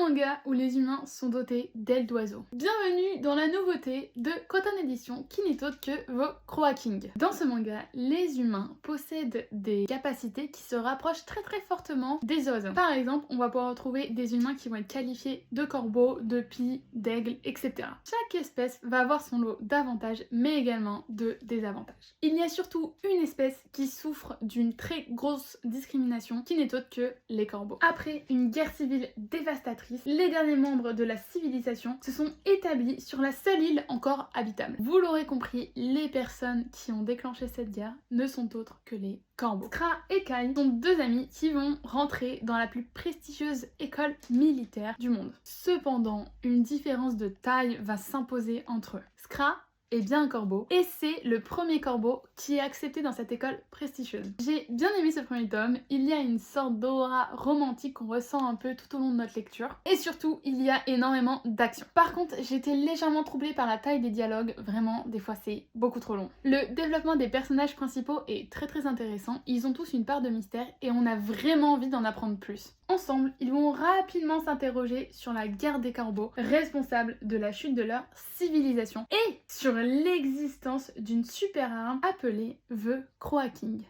manga où les humains sont dotés d'ailes d'oiseau. Bienvenue dans la nouveauté de Cotton Edition qui n'est autre que vos Croa King. Dans ce manga, les humains possèdent des capacités qui se rapprochent très fortement des oiseaux. Par exemple, on va pouvoir retrouver des humains qui vont être qualifiés de corbeaux, de pies, d'aigles, etc. Chaque espèce va avoir son lot d'avantages mais également de désavantages. Il y a surtout une espèce qui souffre d'une très grosse discrimination qui n'est autre que les corbeaux. Après une guerre civile dévastatrice, les derniers membres de la civilisation se sont établis sur la seule île encore habitable. Vous l'aurez compris, les personnes qui ont déclenché cette guerre ne sont autres que les corbeaux. Skra et Kai sont deux amis qui vont rentrer dans la plus prestigieuse école militaire du monde. Cependant, une différence de taille va s'imposer entre eux. Skra est bien un corbeau et c'est le premier corbeau qui est accepté dans cette école prestigieuse. J'ai bien aimé ce premier tome, il y a une sorte d'aura romantique qu'on ressent un peu tout au long de notre lecture et surtout il y a énormément d'action. Par contre j'étais légèrement troublée par la taille des dialogues, vraiment des fois c'est beaucoup trop long. Le développement des personnages principaux est très intéressant, ils ont tous une part de mystère et on a vraiment envie d'en apprendre plus. Ensemble, ils vont rapidement s'interroger sur la guerre des corbeaux, responsable de la chute de leur civilisation, et sur l'existence d'une super arme appelée The Croa King.